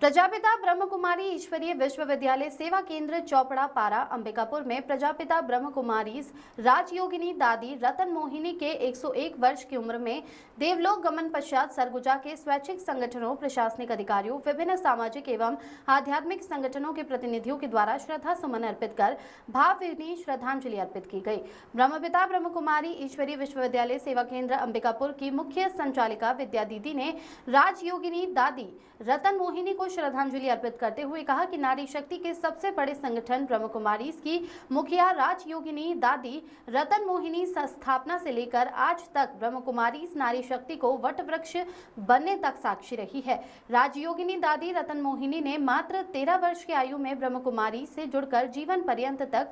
प्रजापिता ब्रह्म कुमारी ईश्वरीय विश्वविद्यालय सेवा केंद्र चौपड़ा पारा अंबिकापुर में प्रजापिता ब्रह्म कुमारी राजयोगिनी दादी रतन मोहिनी के 101 वर्ष की उम्र में देवलोक गमन पश्चात सरगुजा के स्वैच्छिक संगठनों, प्रशासनिक अधिकारियों, विभिन्न सामाजिक एवं आध्यात्मिक संगठनों के प्रतिनिधियों के द्वारा श्रद्धा सुमन अर्पित कर भावभीनी श्रद्धांजलि अर्पित की गई। ब्रह्मपिता ब्रह्म कुमारी ईश्वरीय विश्वविद्यालय सेवा केंद्र अंबिकापुर की मुख्य संचालिका विद्या दीदी ने राजयोगिनी दादी रतन मोहिनी को श्रद्धांजलि अर्पित करते हुए कहा कि नारी शक्ति के सबसे बड़े संगठन ब्रह्म कुमारी की मुखिया राजयोगिनी दादी रतन मोहिनी स्थापना से लेकर आज तक ब्रह्म कुमारी नारी शक्ति को वट वृक्ष बनने तक साक्षी रही है। राजयोगिनी दादी रतन मोहिनी ने मात्र 13 वर्ष की आयु में ब्रह्म कुमारी से जुड़कर जीवन पर्यंत तक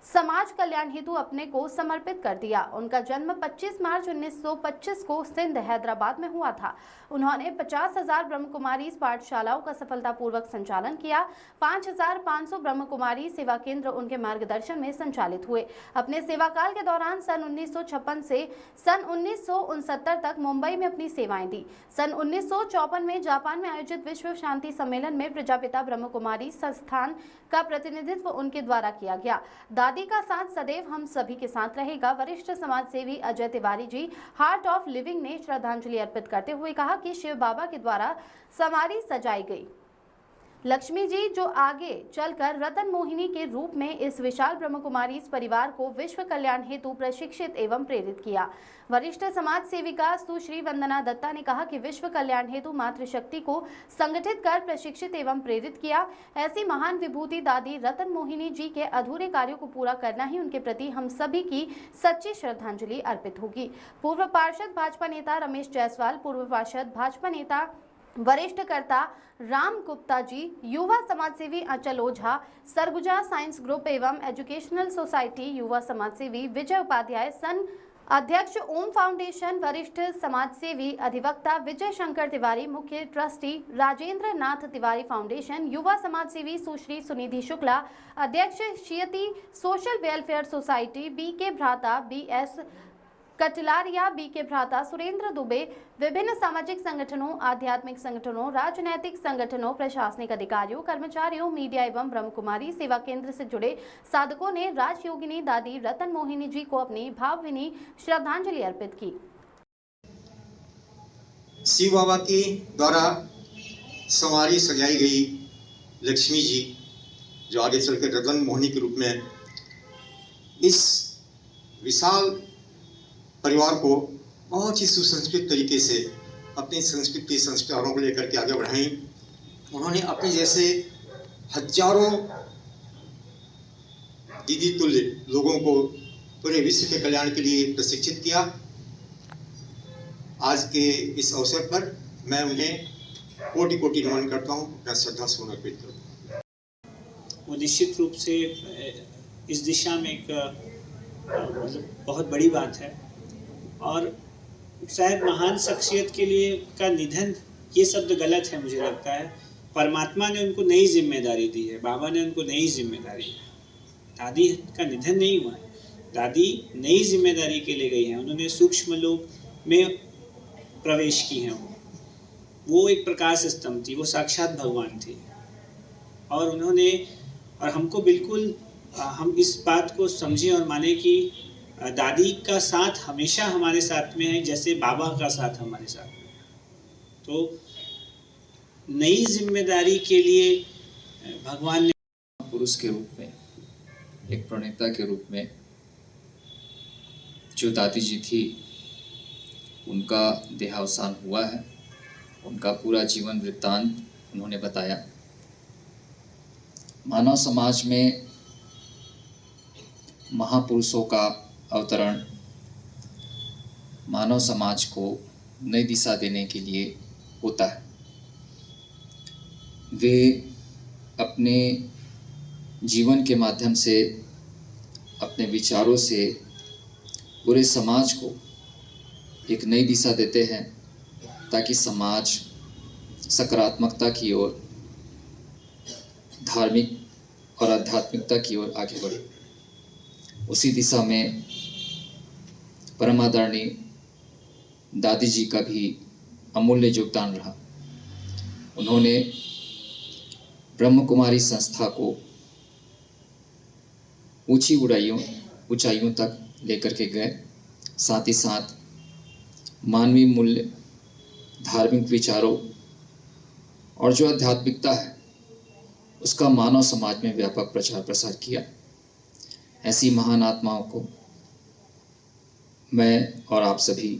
समाज कल्याण हेतु अपने को समर्पित कर दिया। उनका जन्म 25 मार्च 1925 को सिंध हैदराबाद में हुआ था। उन्होंने 50,000 ब्रह्म कुमारी पाठशालाओं का सफलतापूर्वक संचालन किया। 5,500 ब्रह्म कुमारी सेवा केंद्र उनके मार्गदर्शन में संचालित हुए। अपने सेवा काल के दौरान सन 1956 से सन 1969 तक मुंबई में अपनी सेवाएं दी। सन 1954 में जापान में आयोजित विश्व शांति सम्मेलन में प्रजापिता ब्रह्म कुमारी संस्थान का प्रतिनिधित्व उनके द्वारा किया गया। दादी का साथ सदैव हम सभी के साथ रहेगा। वरिष्ठ समाज सेवी Ajay Tiwari ji heart of living ने श्रद्धांजलि अर्पित करते हुए कहा कि शिव बाबा के द्वारा समाधि सजाई गई लक्ष्मी जी जो आगे चलकर रतन मोहिनी के रूप में इस विशाल ब्रह्म कुमारी परिवार को विश्व कल्याण हेतु प्रशिक्षित एवं प्रेरित किया। वरिष्ठ समाज सेविका सुश्री वंदना दत्ता ने कहा कि विश्व कल्याण हेतु मातृशक्ति को संगठित कर प्रशिक्षित एवं प्रेरित किया। ऐसी महान विभूति दादी रतन मोहिनी जी के अधूरे कार्यों को पूरा करना ही उनके प्रति हम सभी की सच्ची श्रद्धांजलि अर्पित होगी। पूर्व पार्षद भाजपा नेता रमेश जायसवाल, पूर्व पार्षद भाजपा नेता वरिष्ठ कर्ता राम गुप्ता जी, युवा समाजसेवी अंचल ओझा, सरगुजा साइंस ग्रुप एवं एजुकेशनल सोसाइटी युवा समाजसेवी विजय उपाध्याय, सन अध्यक्ष ओम फाउंडेशन, वरिष्ठ समाजसेवी अधिवक्ता विजय शंकर तिवारी, मुख्य ट्रस्टी राजेंद्र नाथ तिवारी फाउंडेशन, युवा समाजसेवी सुश्री सुनिधि शुक्ला, अध्यक्ष शियति सोशल वेलफेयर सोसाइटी, बी के भ्राता, बी एस कटिलारिया, बी के भ्राता, सुरेंद्र दुबे, विभिन्न सामाजिक संगठनों, आध्यात्मिक संगठनों, राजनैतिक संगठनों, प्रशासनिक अधिकारियों, कर्मचारियों, मीडिया एवं ब्रह्म कुमारी सेवा केंद्र से जुड़े साधकों ने राजयोगिनी दादी रतन मोहिनी जी को अपनी भावभीनी श्रद्धांजलि अर्पित की। शिव बाबा के द्वारा समाधि सजाई गई लक्ष्मी जी जो आगे चलकर रतन मोहिनी के रूप में इस विशाल परिवार को बहुत ही सुसंस्कृत तरीके से अपनी संस्कृति संस्कारों को लेकर के आगे बढ़ाई। उन्होंने अपने जैसे हजारों दीदी तुल्य लोगों को पूरे विश्व के कल्याण के लिए प्रशिक्षित किया। आज के इस अवसर पर मैं उन्हें कोटि कोटि नमन करता हूँ, अपना श्रद्धा सुमन अर्पित करता हूँ। वो निश्चित रूप से इस दिशा में एक मतलब बहुत बड़ी बात है और शायद महान शख्सियत के लिए का निधन ये शब्द गलत है। मुझे लगता है परमात्मा ने उनको नई जिम्मेदारी दी है, बाबा ने उनको नई जिम्मेदारी दी है। दादी का निधन नहीं हुआ है, दादी नई जिम्मेदारी के लिए गई हैं। उन्होंने सूक्ष्म लोक में प्रवेश की हैं। वो एक प्रकाश स्तंभ थी, वो साक्षात भगवान थी और उन्होंने और हमको बिल्कुल हम इस बात को समझें और माने कि दादी का साथ हमेशा हमारे साथ में है जैसे बाबा का साथ हमारे साथ में। तो नई जिम्मेदारी के लिए भगवान ने पुरुष के रूप में, एक प्रणेता के रूप में जो दादी जी थी उनका देहावसान हुआ है। उनका पूरा जीवन वृत्तांत उन्होंने बताया। मानव समाज में महापुरुषों का अवतरण मानव समाज को नई दिशा देने के लिए होता है। वे अपने जीवन के माध्यम से, अपने विचारों से पूरे समाज को एक नई दिशा देते हैं ताकि समाज सकारात्मकता की ओर, धार्मिक और आध्यात्मिकता की ओर आगे बढ़े। उसी दिशा में परम आदरणीय दादी जी का भी अमूल्य योगदान रहा। उन्होंने ब्रह्म कुमारी संस्था को ऊंची ऊंचाइयों तक लेकर के गए। साथ ही साथ मानवीय मूल्य, धार्मिक विचारों और जो आध्यात्मिकता है उसका मानव समाज में व्यापक प्रचार प्रसार किया। ऐसी महान आत्माओं को मैं और आप सभी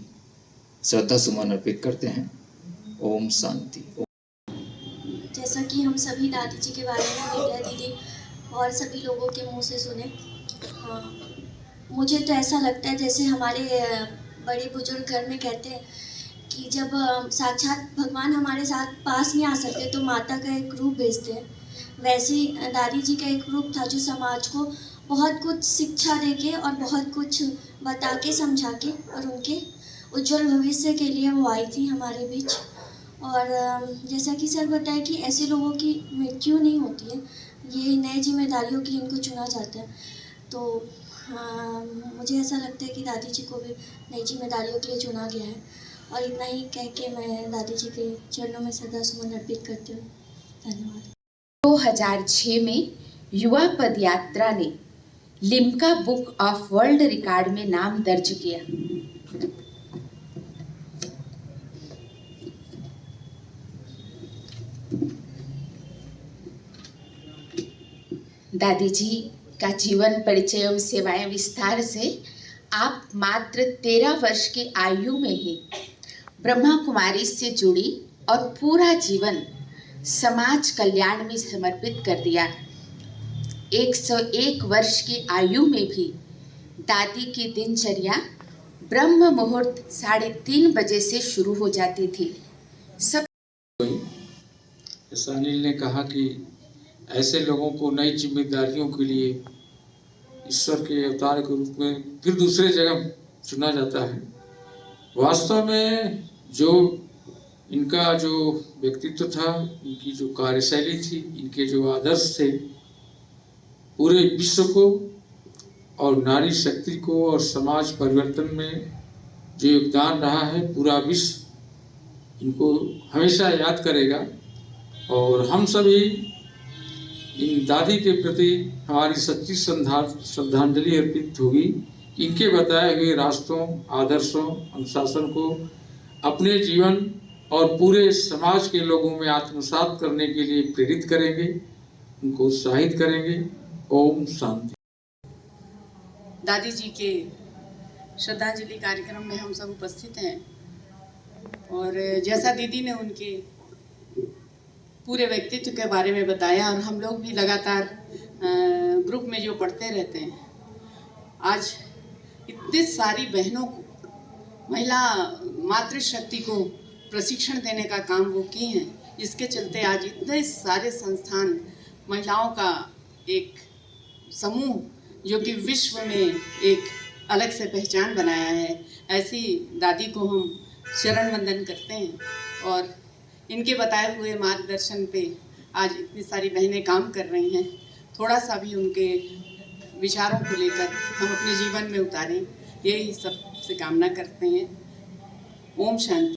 श्रद्धा सुमन अर्पित करते हैं। ओम शांति। जैसा कि हम सभी दादी जी के बारे में विद्या दीदी और सभी लोगों के मुंह से सुने, मुझे तो ऐसा लगता है जैसे हमारे बड़े बुजुर्ग घर में कहते हैं कि जब साक्षात भगवान हमारे साथ पास नहीं आ सकते तो माता का एक रूप भेजते हैं। वैसे ही दादी जी का एक रूप था जो समाज को बहुत कुछ शिक्षा देके और बहुत कुछ बता के समझा के और उनके उज्जवल भविष्य के लिए वो आई थी हमारे बीच। और जैसा कि सर बताया कि ऐसे लोगों की मृत्यु नहीं होती है, ये नए जिम्मेदारियों के लिए इनको चुना जाता है। तो मुझे ऐसा लगता है कि दादी जी को भी नई जिम्मेदारियों के लिए चुना गया है। और इतना ही कह के मैं दादी जी के चरणों में श्रद्धा सुमन अर्पित करती हूँ। धन्यवाद। 2006 में युवा पदयात्रा ने Limca book of world record में नाम दर्ज किया। दादी जी का जीवन परिचय एवं सेवाएं विस्तार से आप मात्र 13 वर्ष की आयु में ही ब्रह्मा कुमारी से जुड़ी और पूरा जीवन समाज कल्याण में समर्पित कर दिया। 101 वर्ष की आयु में भी दादी की दिनचर्या ब्रह्म मुहूर्त 3:30 बजे से शुरू हो जाती थी। सब जैसा अनिल ने कहा कि ऐसे लोगों को नई जिम्मेदारियों के लिए ईश्वर के अवतार के रूप में फिर दूसरे जगह चुना जाता है। वास्तव में जो इनका जो व्यक्तित्व था, इनकी जो कार्यशैली थी, इनके जो आदर्श थे, पूरे विश्व को और नारी शक्ति को और समाज परिवर्तन में जो योगदान रहा है, पूरा विश्व इनको हमेशा याद करेगा। और हम सभी इन दादी के प्रति हमारी सच्ची श्रद्धांजलि अर्पित होगी। इनके बताए हुए रास्तों, आदर्शों, अनुशासन को अपने जीवन और पूरे समाज के लोगों में आत्मसात करने के लिए प्रेरित करेंगे, उनको उत्साहित करेंगे। ओम शांति। दादी जी के श्रद्धांजलि कार्यक्रम में हम सब उपस्थित हैं और जैसा दीदी ने उनके पूरे व्यक्तित्व के बारे में बताया और हम लोग भी लगातार ग्रुप में जो पढ़ते रहते हैं, आज इतने सारी बहनों को, महिला मातृशक्ति को प्रशिक्षण देने का काम वो किए हैं, जिसके चलते आज इतने सारे संस्थान, महिलाओं का एक समूह जो कि विश्व में एक अलग से पहचान बनाया है। ऐसी दादी को हम शरण वंदन करते हैं और इनके बताए हुए मार्गदर्शन पे आज इतनी सारी बहनें काम कर रही हैं। थोड़ा सा भी उनके विचारों को लेकर हम अपने जीवन में उतारें, यही सबसे कामना करते हैं। ओम शांति।